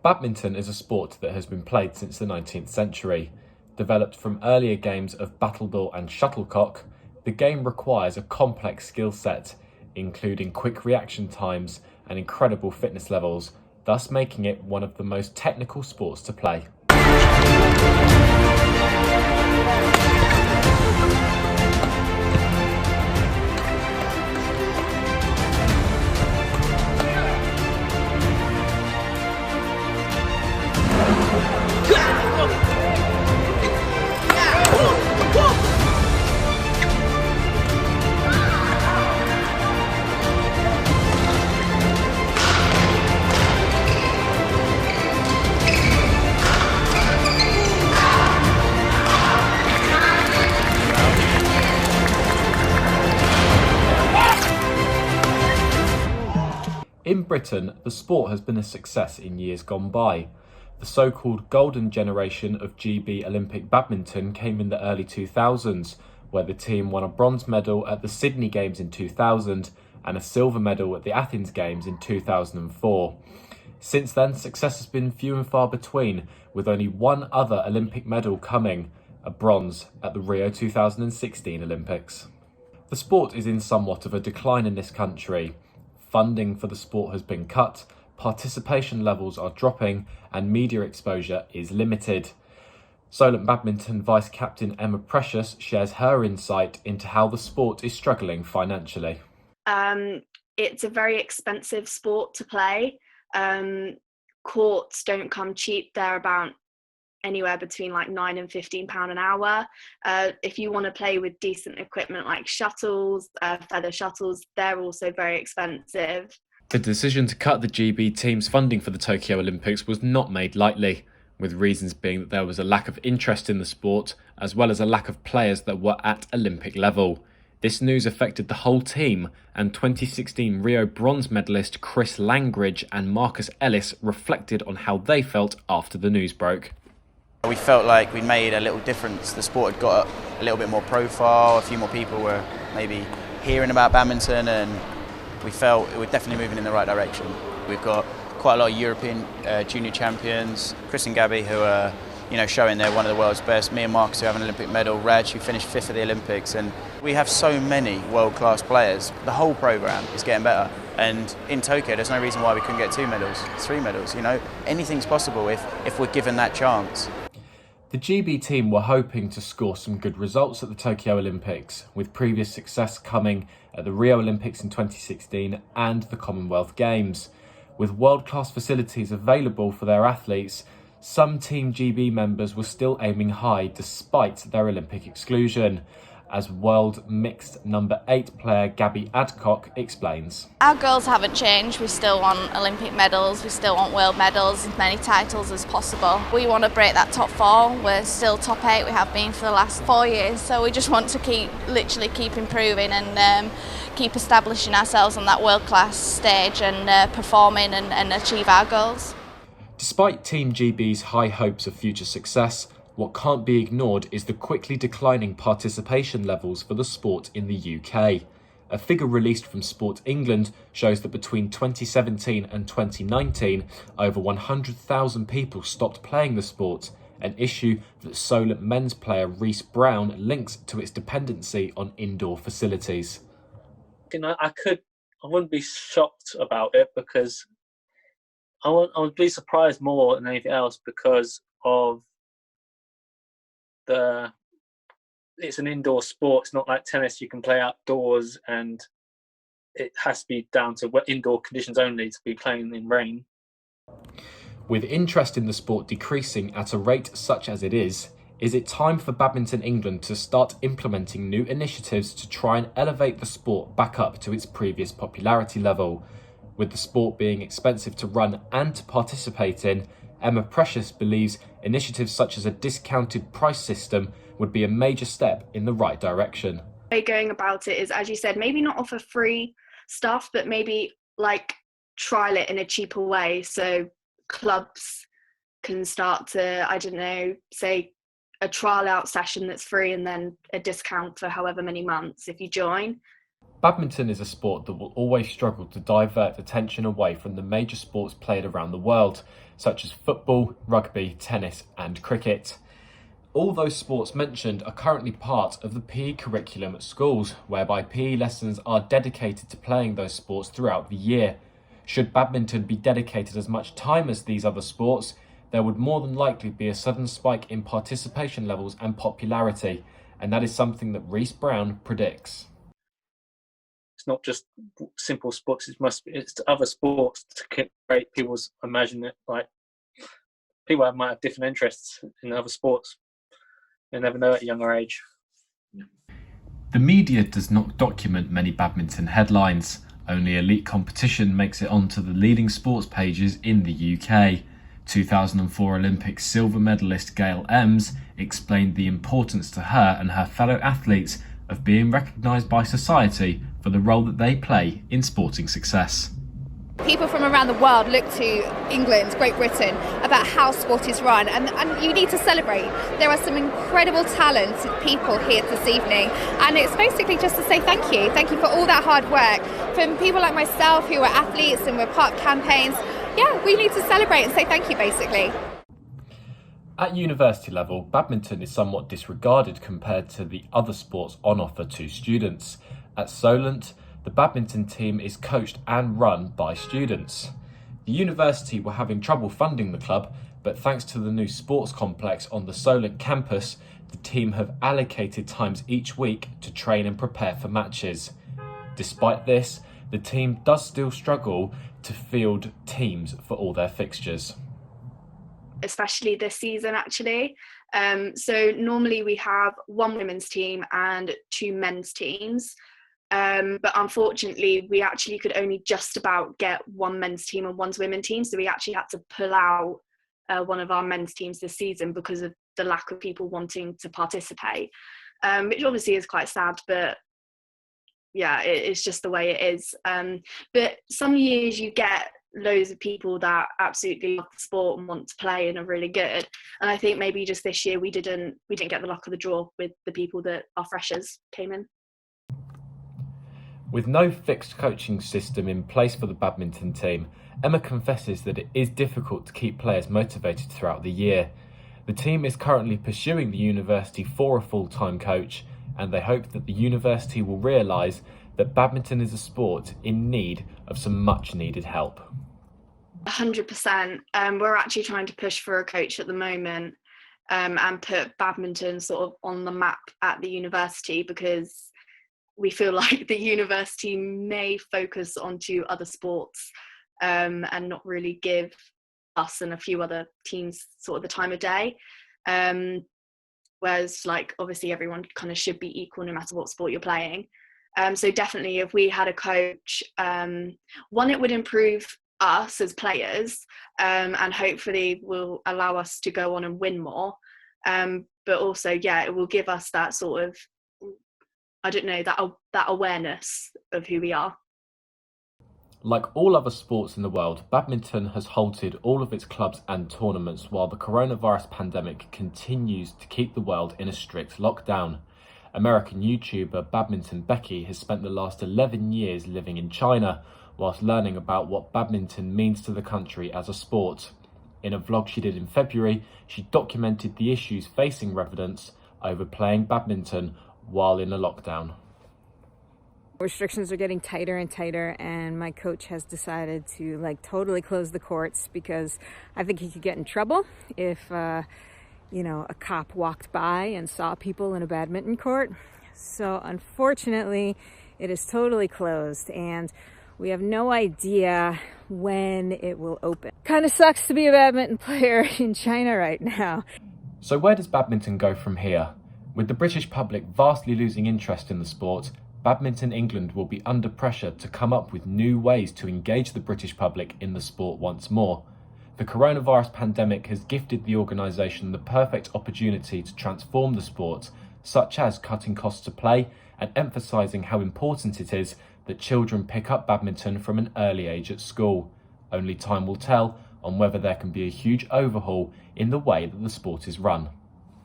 Badminton is a sport that has been played since the 19th century. Developed from earlier games of battledore and shuttlecock, the game requires a complex skill set, including quick reaction times and incredible fitness levels, thus making it one of the most technical sports to play. In Britain, the sport has been a success in years gone by. The so-called golden generation of GB Olympic badminton came in the early 2000s, where the team won a bronze medal at the Sydney Games in 2000 and a silver medal at the Athens Games in 2004. Since then, success has been few and far between, with only one other Olympic medal coming, a bronze at the Rio 2016 Olympics. The sport is in somewhat of a decline in this country. Funding for the sport has been cut, participation levels are dropping, and media exposure is limited. Solent Badminton vice-captain Emma Precious shares her insight into how the sport is struggling financially. It's a very expensive sport to play. Courts don't come cheap. They're about anywhere between like £9 and £15 an hour. If you want to play with decent equipment like shuttles, feather shuttles, they're also very expensive. The decision to cut the GB team's funding for the Tokyo Olympics was not made lightly, with reasons being that there was a lack of interest in the sport, as well as a lack of players that were at Olympic level. This news affected the whole team, and 2016 Rio bronze medalist Chris Langridge and Marcus Ellis reflected on how they felt after the news broke. We felt like we made a little difference. The sport had got a little bit more profile, a few more people were maybe hearing about badminton, and we felt it was definitely moving in the right direction. We've got quite a lot of European junior champions, Chris and Gabby, who are showing they're one of the world's best, me and Marcus who have an Olympic medal, Raj who finished 5th at the Olympics, and we have so many world-class players. The whole programme is getting better, and in Tokyo there's no reason why we couldn't get 2 medals, 3 medals, anything's possible if we're given that chance. The GB team were hoping to score some good results at the Tokyo Olympics, with previous success coming at the Rio Olympics in 2016 and the Commonwealth Games. With world-class facilities available for their athletes, some Team GB members were still aiming high despite their Olympic exclusion, as world mixed number 8 player Gabby Adcock explains. Our goals haven't changed. We still want Olympic medals, we still want world medals, as many titles as possible. We want to break that top 4. We're still top 8, we have been for the last 4 years, so we just want to keep improving and keep establishing ourselves on that world class stage and performing and achieve our goals. Despite Team GB's high hopes of future success, what can't be ignored is the quickly declining participation levels for the sport in the UK. A figure released from Sport England shows that between 2017 and 2019, over 100,000 people stopped playing the sport, an issue that Solent men's player Reece Brown links to its dependency on indoor facilities. I wouldn't be shocked about it because I would be surprised more than anything else because of it's an indoor sport. It's not like tennis, you can play outdoors and it has to be down to indoor conditions only to be playing in rain. With interest in the sport decreasing at a rate such as it is it time for Badminton England to start implementing new initiatives to try and elevate the sport back up to its previous popularity level? With the sport being expensive to run and to participate in, Emma Precious believes initiatives such as a discounted price system would be a major step in the right direction. The way going about it is, as you said, maybe not offer free stuff, but maybe like trial it in a cheaper way. So clubs can start to, I don't know, say a trial out session that's free and then a discount for however many months if you join. Badminton is a sport that will always struggle to divert attention away from the major sports played around the world, such as football, rugby, tennis and cricket. All those sports mentioned are currently part of the PE curriculum at schools, whereby PE lessons are dedicated to playing those sports throughout the year. Should badminton be dedicated as much time as these other sports, there would more than likely be a sudden spike in participation levels and popularity, and that is something that Reece Brown predicts. It's not just simple sports; it's other sports to create people's imagine. Like people might have different interests in other sports. You never know at a younger age. The media does not document many badminton headlines. Only elite competition makes it onto the leading sports pages in the UK. 2004 Olympic silver medalist Gail Ems explained the importance to her and her fellow athletes of being recognised by society for the role that they play in sporting success. People from around the world look to England, Great Britain, about how sport is run, and you need to celebrate. There are some incredible talented people here this evening, and it's basically just to say thank you. Thank you for all that hard work. From people like myself who are athletes and we're part of campaigns, yeah, we need to celebrate and say thank you, basically. At university level, badminton is somewhat disregarded compared to the other sports on offer to students. At Solent, the badminton team is coached and run by students. The university were having trouble funding the club, but thanks to the new sports complex on the Solent campus, the team have allocated times each week to train and prepare for matches. Despite this, the team does still struggle to field teams for all their fixtures. Especially this season, actually. So normally we have one women's team and two men's teams. But unfortunately, we actually could only just about get one men's team and one women's team. So we actually had to pull out one of our men's teams this season because of the lack of people wanting to participate, which obviously is quite sad, but yeah, it's just the way it is. But some years you get loads of people that absolutely love the sport and want to play and are really good. And I think maybe just this year we didn't get the luck of the draw with the people that our freshers came in. With no fixed coaching system in place for the badminton team, Emma confesses that it is difficult to keep players motivated throughout the year. The team is currently pursuing the university for a full-time coach, and they hope that the university will realise that badminton is a sport in need of some much-needed help. 100%. We're actually trying to push for a coach at the moment and put badminton sort of on the map at the university, because we feel like the university may focus onto other sports and not really give us and a few other teams sort of the time of day. Whereas like obviously everyone kind of should be equal no matter what sport you're playing. So definitely if we had a coach, one, it would improve us as players and hopefully will allow us to go on and win more. But also, yeah, it will give us that sort of, I don't know, that awareness of who we are. Like all other sports in the world, badminton has halted all of its clubs and tournaments while the coronavirus pandemic continues to keep the world in a strict lockdown. American YouTuber Badminton Becky has spent the last 11 years living in China, whilst learning about what badminton means to the country as a sport. In a vlog she did in February, she documented the issues facing residents over playing badminton while in a lockdown. Restrictions are getting tighter and tighter, and my coach has decided to totally close the courts because I think he could get in trouble if a cop walked by and saw people in a badminton court. So unfortunately, it is totally closed and we have no idea when it will open. Kind of sucks to be a badminton player in China right now. So where does badminton go from here? With the British public vastly losing interest in the sport, Badminton England will be under pressure to come up with new ways to engage the British public in the sport once more. The coronavirus pandemic has gifted the organisation the perfect opportunity to transform the sport, such as cutting costs to play and emphasising how important it is that children pick up badminton from an early age at school. Only time will tell on whether there can be a huge overhaul in the way that the sport is run.